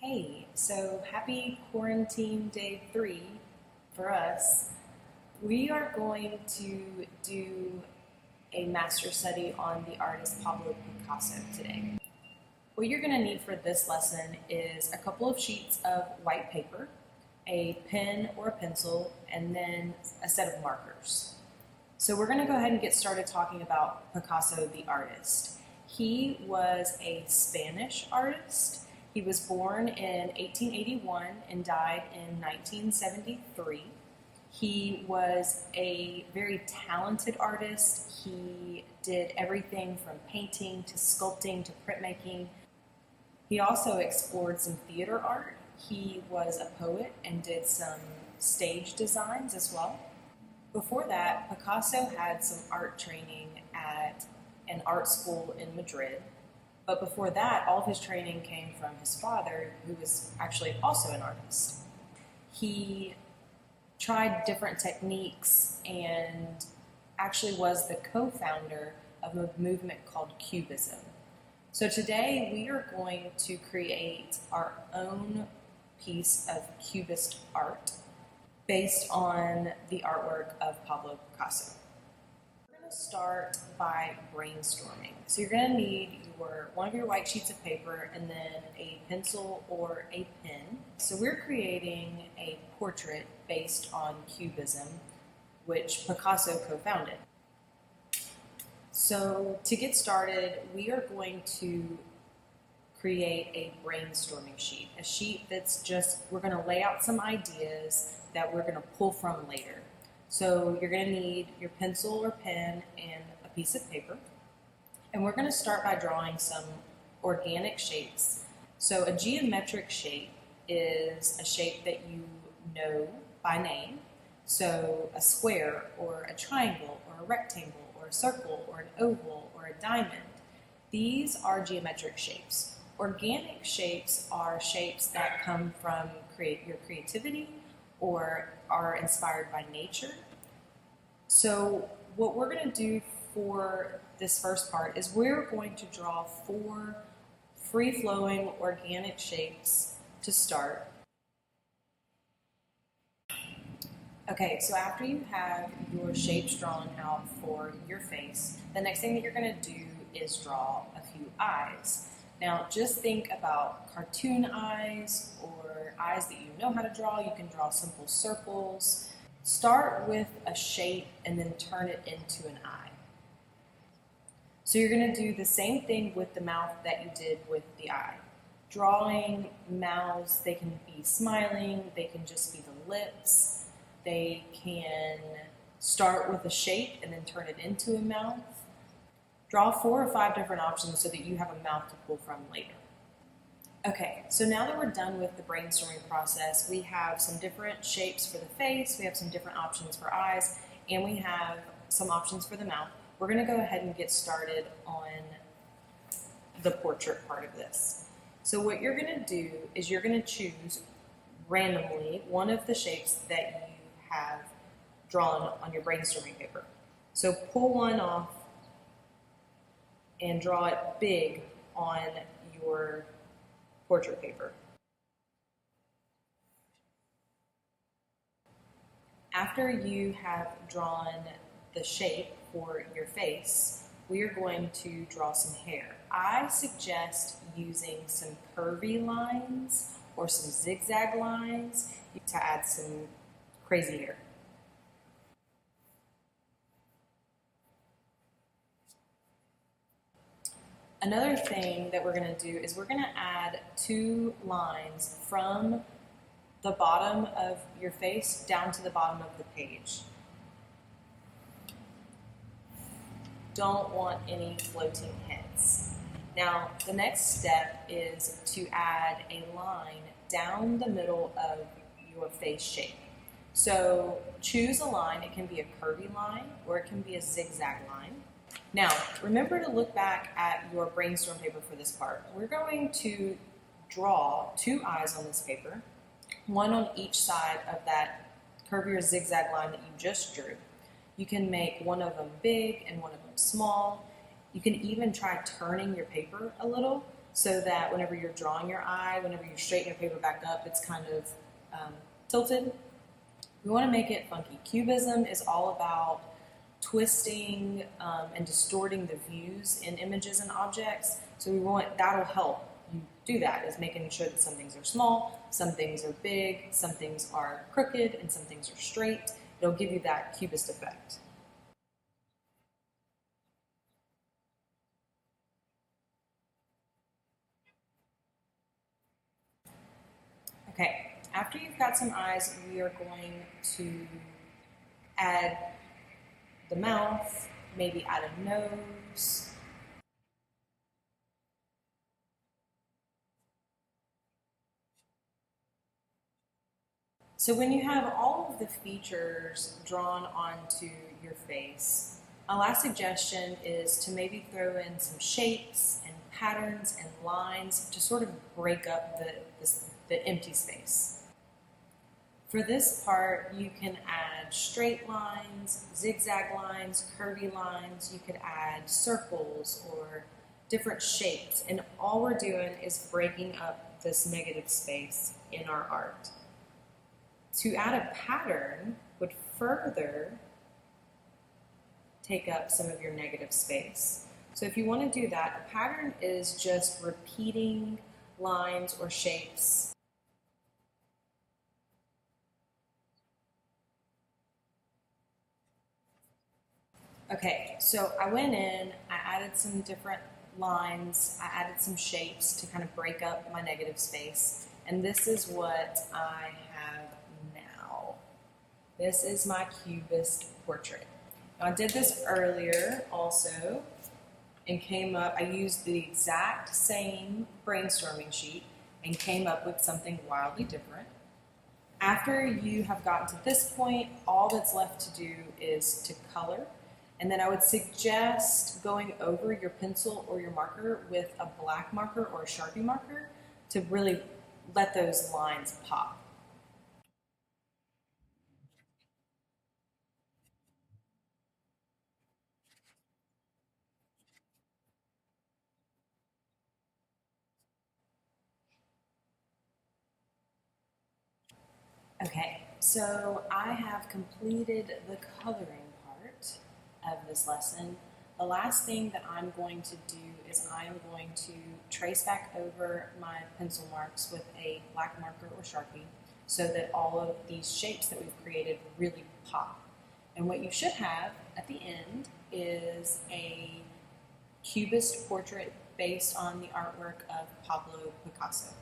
Hey, so happy quarantine day 3 for us. We are going to do a master study on the artist Pablo Picasso today. What you're going to need for this lesson is a couple of sheets of white paper, a pen or a pencil, and then a set of markers. So we're going to go ahead and get started talking about Picasso the artist. He was a Spanish artist. He was born in 1881 and died in 1973. He was a very talented artist. He did everything from painting to sculpting to printmaking. He also explored some theater art. He was a poet and did some stage designs as well. Before that, Picasso had some art training at an art school in Madrid. But before that, all of his training came from his father, who was actually also an artist. He tried different techniques and actually was the co-founder of a movement called Cubism. So today we are going to create our own piece of Cubist art based on the artwork of Pablo Picasso. We're going to start by brainstorming. So you're going to need one of your white sheets of paper and then a pencil or a pen. So we're creating a portrait based on Cubism, which Picasso co-founded. So to get started, we are going to create a brainstorming sheet, a sheet that's we're going to lay out some ideas that we're going to pull from later. So you're going to need your pencil or pen and a piece of paper. And we're going to start by drawing some organic shapes. So a geometric shape is a shape that you know by name. So a square or a triangle or a rectangle or a circle or an oval or a diamond. These are geometric shapes. Organic shapes are shapes that come from your creativity or are inspired by nature. So what we're going to do for this first part is we're going to draw 4 free-flowing organic shapes to start. Okay, so after you have your shapes drawn out for your face, the next thing that you're going to do is draw a few eyes. Now just think about cartoon eyes or eyes that you know how to draw. You can draw simple circles. Start with a shape and then turn it into an eye. So you're going to do the same thing with the mouth that you did with the eye. Drawing mouths, they can be smiling, they can just be the lips, they can start with a shape and then turn it into a mouth. Draw 4 or 5 different options so that you have a mouth to pull from later. Okay, so now that we're done with the brainstorming process, we have some different shapes for the face, we have some different options for eyes, and we have some options for the mouth. We're going to go ahead and get started on the portrait part of this. So what you're going to do is you're going to choose randomly one of the shapes that you have drawn on your brainstorming paper. So pull one off and draw it big on your portrait paper. After you have drawn the shape for your face, we are going to draw some hair. I suggest using some curvy lines or some zigzag lines to add some crazy hair. Another thing that we're going to do is we're going to add 2 lines from the bottom of your face down to the bottom of the page. Don't want any floating heads. Now, the next step is to add a line down the middle of your face shape. So choose a line. It can be a curvy line or it can be a zigzag line. Now, remember to look back at your brainstorm paper for this part. We're going to draw 2 eyes on this paper, one on each side of that curvy or zigzag line that you just drew. You can make one of them big and one of them small. You can even try turning your paper a little so that whenever you're drawing your eye, whenever you straighten your paper back up, it's kind of tilted. We want to make it funky. Cubism is all about twisting and distorting the views in images and objects. So that'll help you do that, is making sure that some things are small, some things are big, some things are crooked, and some things are straight. It'll give you that cubist effect. Okay, after you've got some eyes, we are going to add the mouth, maybe add a nose. So when you have all of the features drawn onto your face, my last suggestion is to maybe throw in some shapes and patterns and lines to sort of break up the empty space. For this part, you can add straight lines, zigzag lines, curvy lines. You could add circles or different shapes. And all we're doing is breaking up this negative space in our art. To add a pattern would further take up some of your negative space. So if you want to do that, a pattern is just repeating lines or shapes. Okay, so I went in, I added some different lines, I added some shapes to kind of break up my negative space, and this is what I have now. This is my Cubist portrait. Now, I did this earlier also and came up, I used the exact same brainstorming sheet and came up with something wildly different. After you have gotten to this point, all that's left to do is to color. And then I would suggest going over your pencil or your marker with a black marker or a Sharpie marker to really let those lines pop. Okay, so I have completed the coloring part of this lesson. The last thing that I'm going to do is I'm going to trace back over my pencil marks with a black marker or Sharpie so that all of these shapes that we've created really pop. And what you should have at the end is a Cubist portrait based on the artwork of Pablo Picasso.